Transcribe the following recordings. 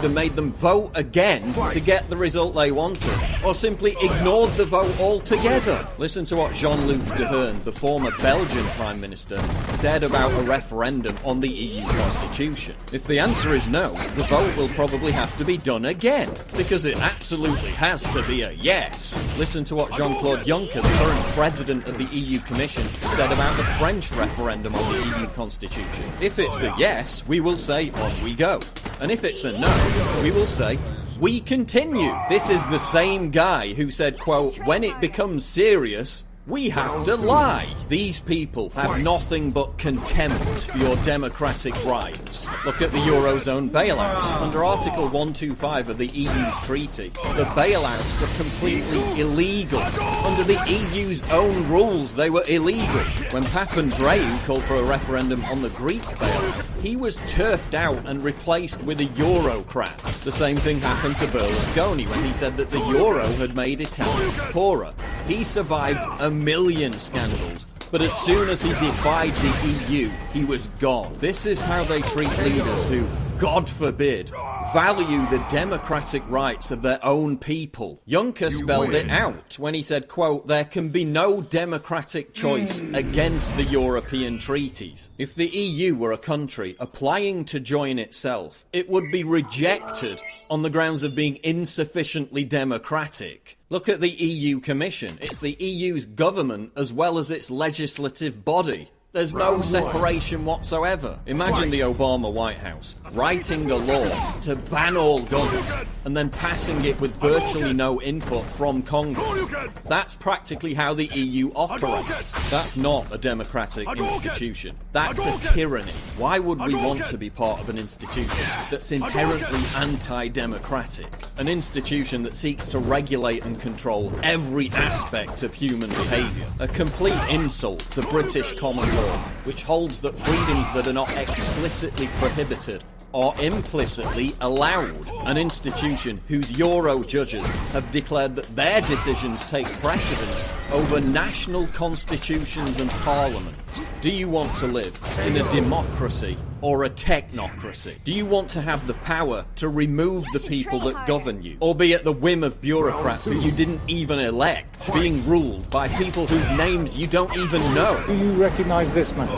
either made them vote again to get the result they wanted, or simply ignored the vote altogether. Listen to what Jean-Luc Dehaene, the former Belgian Prime Minister, said about a referendum on the EU Constitution. If the answer is no, the vote will probably have to be done again, because it absolutely has to be a yes. Listen to what Jean-Claude Juncker, the current president of the EU Commission, said about the French referendum on the EU Constitution. If it's a yes, we will say, on we go. And if it's a no, we will say, we continue. This is the same guy who said, quote, when it becomes serious, we have to lie. These people have nothing but contempt for your democratic rights. Look at the Eurozone bailouts. Under Article 125 of the EU's treaty, the bailouts were completely illegal. Under the EU's own rules, they were illegal. When Papandreou called for a referendum on the Greek bailout, he was turfed out and replaced with a Eurocrat. The same thing happened to Berlusconi when he said that the euro had made Italians poorer. He survived a million scandals, but as soon as he defied the EU, he was gone. This is how they treat leaders who, God forbid, value the democratic rights of their own people. Juncker spelled it out when he said, quote, there can be no democratic choice against the European treaties. If the EU were a country applying to join itself, it would be rejected on the grounds of being insufficiently democratic. Look at the EU Commission. It's the EU's government as well as its legislative body. There's no separation whatsoever. Imagine the Obama White House writing a law to ban all guns and then passing it with virtually no input from Congress. That's practically how the EU operates. That's not a democratic institution. That's a tyranny. Why would we want to be part of an institution that's inherently anti-democratic? An institution that seeks to regulate and control every aspect of human behaviour. A complete insult to British common law, which holds that freedoms that are not explicitly prohibited are implicitly allowed. An institution whose Euro judges have declared that their decisions take precedence over national constitutions and parliaments. Do you want to live in a democracy or a technocracy? Do you want to have the power to remove the people that govern you, or be at the whim of bureaucrats who you didn't even elect, being ruled by people whose names you don't even know? Do you recognise this man?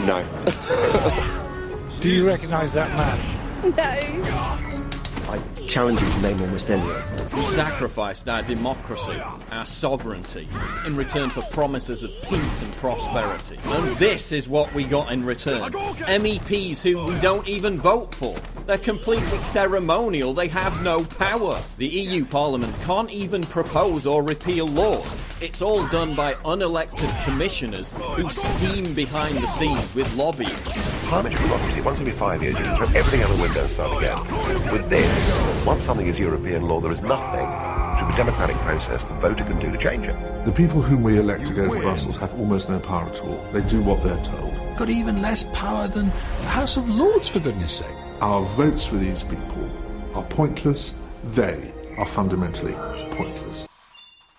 No. Do you recognise that man? No. I challenge you to name almost any. We sacrificed our democracy, our sovereignty, in return for promises of peace and prosperity. And this is what we got in return. MEPs who we don't even vote for. They're completely ceremonial. They have no power. The EU Parliament can't even propose or repeal laws. It's all done by unelected commissioners who scheme behind the scenes with lobbyists. Parliamentary democracy, once every 5 years you can throw everything out the window and start again. With this, once something is European law, there is nothing through the democratic process the voter can do to change it. The people whom we elect to go to Brussels have almost no power at all. They do what they're told. Got even less power than the House of Lords, for goodness sake. Our votes for these people are pointless. They are fundamentally pointless.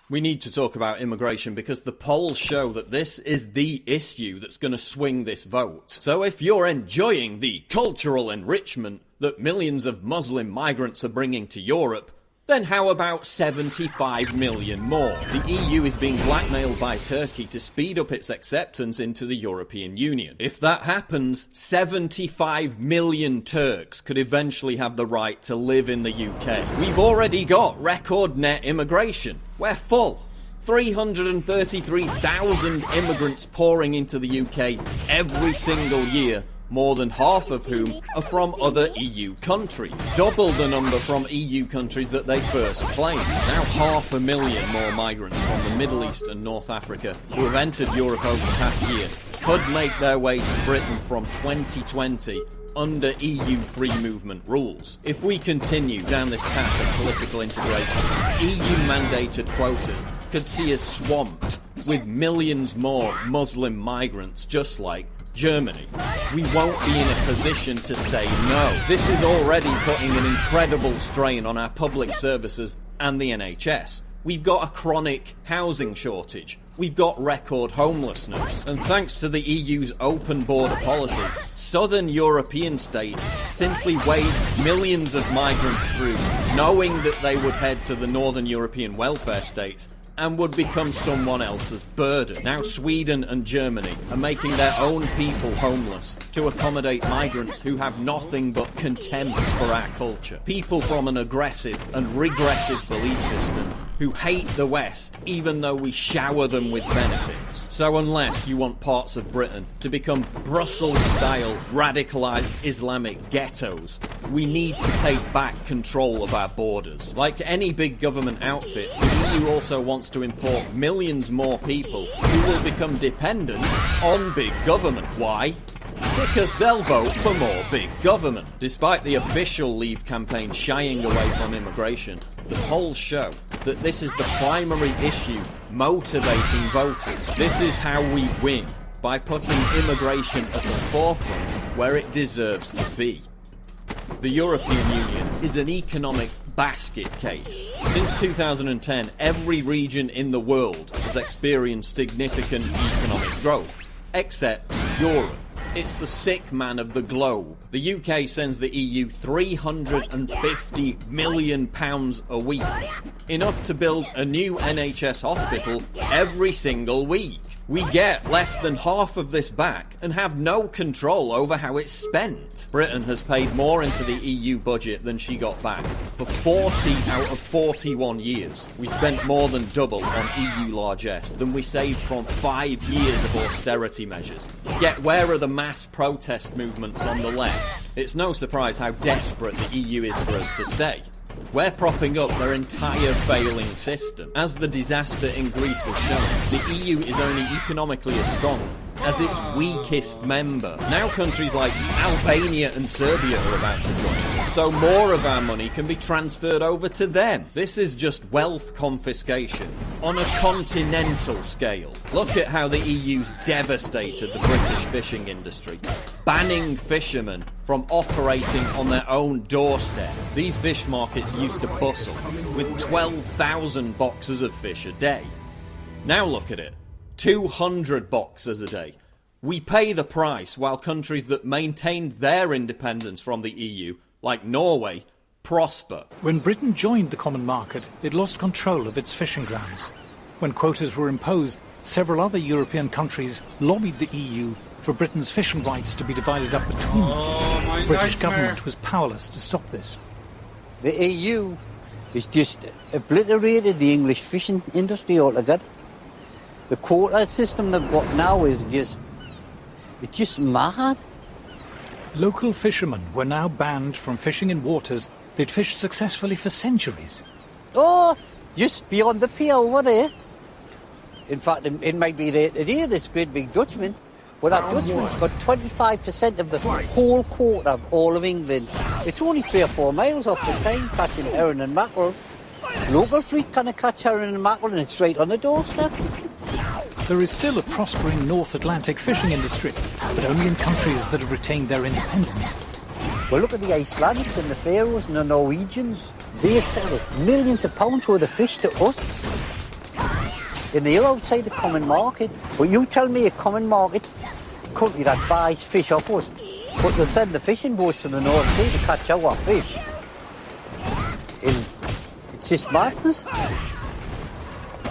We need to talk about immigration because the polls show that this is the issue that's going to swing this vote. So if you're enjoying the cultural enrichment that millions of Muslim migrants are bringing to Europe, then how about 75 million more? The EU is being blackmailed by Turkey to speed up its acceptance into the European Union. If that happens, 75 million Turks could eventually have the right to live in the UK. We've already got record net immigration. We're full. 333,000 immigrants pouring into the UK every single year, more than half of whom are from other EU countries. Double the number from EU countries that they first claimed. Now 500,000 more migrants from the Middle East and North Africa who have entered Europe over the past year could make their way to Britain from 2020 under EU free movement rules. If we continue down this path of political integration, EU-mandated quotas could see us swamped with millions more Muslim migrants, just like Germany. We won't be in a position to say no. This is already putting an incredible strain on our public services and the NHS. We've got a chronic housing shortage. We've got record homelessness. And thanks to the EU's open border policy, southern European states simply waved millions of migrants through, knowing that they would head to the northern European welfare states and would become someone else's burden. Now Sweden and Germany are making their own people homeless to accommodate migrants who have nothing but contempt for our culture. People from an aggressive and regressive belief system who hate the West even though we shower them with benefits. So unless you want parts of Britain to become Brussels-style radicalised Islamic ghettos, we need to take back control of our borders. Like any big government outfit, the EU also wants to import millions more people who will become dependent on big government. Why? Because they'll vote for more big government. Despite the official Leave campaign shying away from immigration, the polls show that this is the primary issue motivating voters. This is how we win, by putting immigration at the forefront where it deserves to be. The European Union is an economic basket case. Since 2010, every region in the world has experienced significant economic growth, except Europe. It's the sick man of the globe. The UK sends the EU £350 million a week. Enough to build a new NHS hospital every single week. We get less than half of this back and have no control over how it's spent. Britain has paid more into the EU budget than she got back. For 40 out of 41 years, we spent more than double on EU largesse than we saved from 5 years of austerity measures. Yet where are the mass protest movements on the left? It's no surprise how desperate the EU is for us to stay. We're propping up their entire failing system. As the disaster in Greece has shown, the EU is only economically as strong as its weakest member. Now countries like Albania and Serbia are about to join, so more of our money can be transferred over to them. This is just wealth confiscation on a continental scale. Look at how the EU's devastated the British fishing industry, banning fishermen from operating on their own doorstep. These fish markets used to bustle with 12,000 boxes of fish a day. Now look at it. 200 boxes a day. We pay the price while countries that maintained their independence from the EU, like Norway, prosper. When Britain joined the common market, it lost control of its fishing grounds. When quotas were imposed, several other European countries lobbied the EU for Britain's fishing rights to be divided up between them. The British government was powerless to stop this. The EU has just obliterated the English fishing industry altogether. The quota system they've got now is just mad. Local fishermen were now banned from fishing in waters they'd fished successfully for centuries. Oh, just beyond the pier over there. In fact, it might be there today, this great big Dutchman. Well, that Dutchman's got 25% of the whole quota of all of England. It's only 3 or 4 miles off the time catching herring and mackerel. Local fleet can't catch herring and mackerel and it's right on the doorstep. There is still a prospering North Atlantic fishing industry, but only in countries that have retained their independence. Well, look at the Icelandics and the Faroes and the Norwegians. They sell millions of pounds worth of fish to us. And they're outside the common market. But you tell me a common market country that buys fish off us, but they'll send the fishing boats to the North Sea to catch our fish. It's just madness.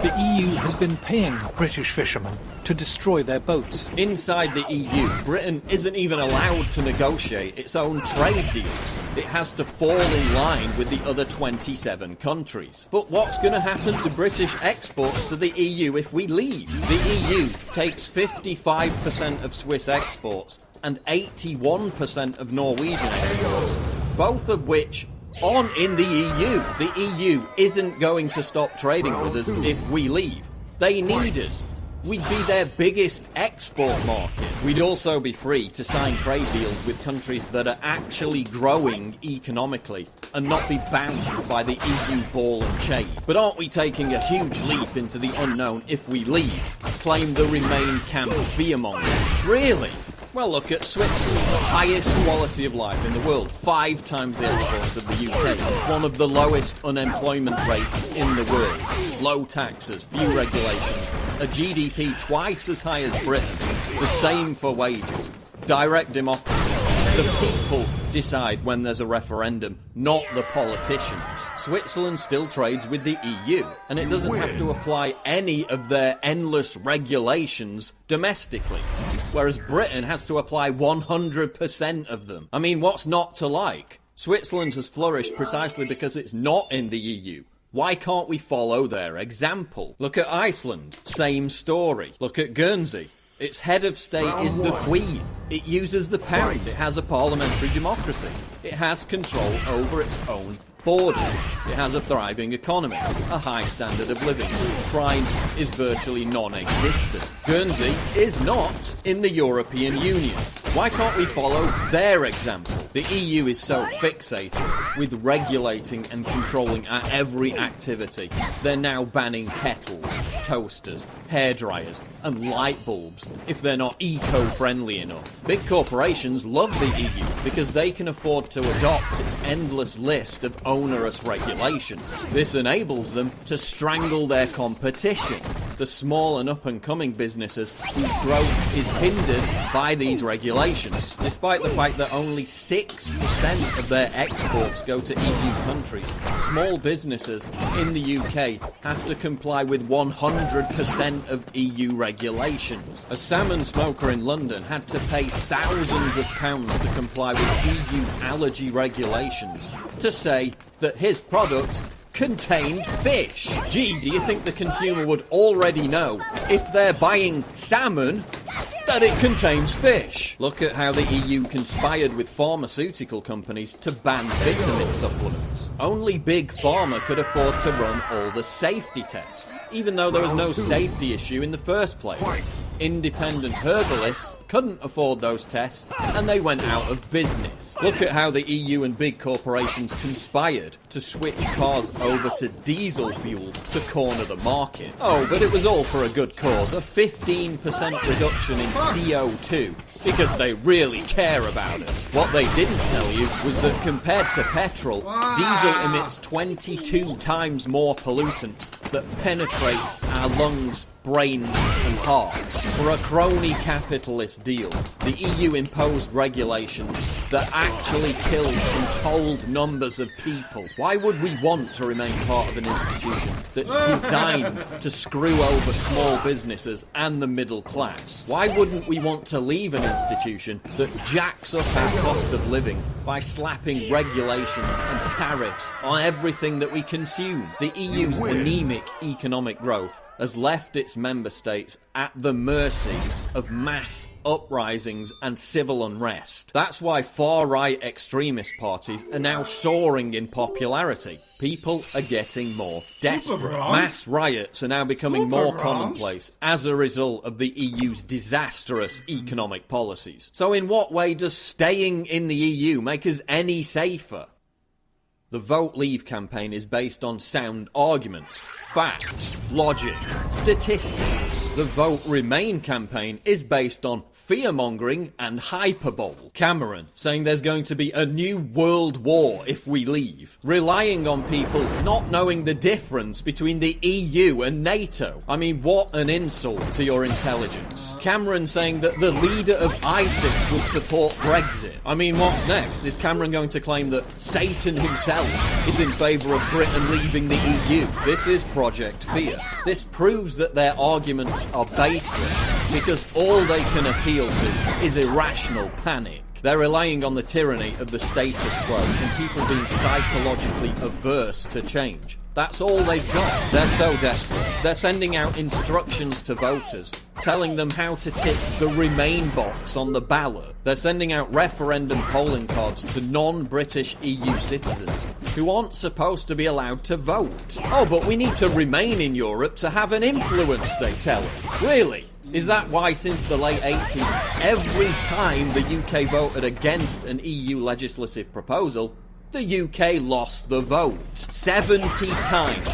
The EU has been paying British fishermen to destroy their boats. Inside the EU, Britain isn't even allowed to negotiate its own trade deals. It has to fall in line with the other 27 countries. But what's going to happen to British exports to the EU if we leave? The EU takes 55% of Swiss exports and 81% of Norwegian exports, both of which aren't in the EU. The EU isn't going to stop trading with us if we leave. They need us. We'd be their biggest export market. We'd also be free to sign trade deals with countries that are actually growing economically and not be bound by the EU ball and chain. But aren't we taking a huge leap into the unknown if we leave? Claim the Remain camp fearmongers. Really? Well, look at Switzerland, the highest quality of life in the world, 5 times the exports of the UK, one of the lowest unemployment rates in the world, low taxes, few regulations, a GDP twice as high as Britain, the same for wages, direct democracy. The people decide when there's a referendum, not the politicians. Switzerland still trades with the EU, and it doesn't have to apply any of their endless regulations domestically, whereas Britain has to apply 100% of them. I mean, what's not to like? Switzerland has flourished precisely because it's not in the EU. Why can't we follow their example? Look at Iceland, same story. Look at Guernsey. Its head of state is the Queen. It uses the pound. It has a parliamentary democracy. It has control over its own borders. It has a thriving economy, a high standard of living. Crime is virtually non-existent. Guernsey is not in the European Union. Why can't we follow their example? The EU is so fixated with regulating and controlling our every activity. They're now banning kettles, toasters, hairdryers, and light bulbs if they're not eco-friendly enough. Big corporations love the EU because they can afford to adopt its endless list of onerous regulations. This enables them to strangle their competition, the small and up-and-coming businesses whose growth is hindered by these regulations. Despite the fact that only 6% of their exports go to EU countries, small businesses in the UK have to comply with 100% of EU regulations. A salmon smoker in London had to pay thousands of pounds to comply with EU allergy regulations to say that his product contained fish. Gee, do you think the consumer would already know, if they're buying salmon, that it contains fish? Look at how the EU conspired with pharmaceutical companies to ban vitamin supplements. Only Big Pharma could afford to run all the safety tests, even though there was no safety issue in the first place. Independent herbalists couldn't afford those tests, and they went out of business. Look at how the EU and big corporations conspired to switch cars over to diesel fuel to corner the market. Oh, but it was all for a good cause, a 15% reduction in CO2, because they really care about it. What they didn't tell you was that compared to petrol, diesel emits 22 times more pollutants that penetrate our lungs, brains and hearts. For a crony capitalist deal, the EU imposed regulations that actually killed untold numbers of people. Why would we want to remain part of an institution that's designed to screw over small businesses and the middle class? Why wouldn't we want to leave an institution that jacks up our cost of living by slapping regulations and tariffs on everything that we consume? The EU's anemic economic growth has left its member states at the mercy of mass uprisings and civil unrest. That's why far-right extremist parties are now soaring in popularity. People are getting more desperate. Mass riots are now becoming more commonplace as a result of the EU's disastrous economic policies. So in what way does staying in the EU make us any safer? The Vote Leave campaign is based on sound arguments, facts, logic, statistics. The Vote Remain campaign is based on fear-mongering and hyperbole. Cameron saying there's going to be a new world war if we leave, relying on people not knowing the difference between the EU and NATO. I mean, what an insult to your intelligence. Cameron saying that the leader of ISIS would support Brexit. I mean, what's next? Is Cameron going to claim that Satan himself is in favour of Britain leaving the EU? This is Project Fear. This proves that their arguments are baseless, because all they can appeal to is irrational panic. They're relying on the tyranny of the status quo and people being psychologically averse to change. That's all they've got. They're so desperate. They're sending out instructions to voters, telling them how to tick the Remain box on the ballot. They're sending out referendum polling cards to non-British EU citizens who aren't supposed to be allowed to vote. Oh, but we need to remain in Europe to have an influence, they tell us. Really? Is that why since the late 80s, every time the UK voted against an EU legislative proposal, the UK lost the vote? 70 times.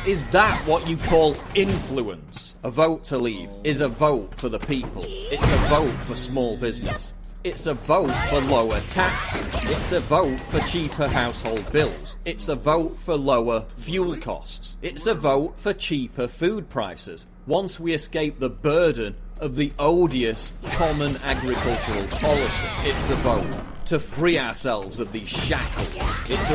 Is that what you call influence? A vote to leave is a vote for the people. It's a vote for small business. It's a vote for lower taxes. It's a vote for cheaper household bills. It's a vote for lower fuel costs. It's a vote for cheaper food prices. Once we escape the burden of the odious common agricultural policy, it's a vote to free ourselves of these shackles. It's a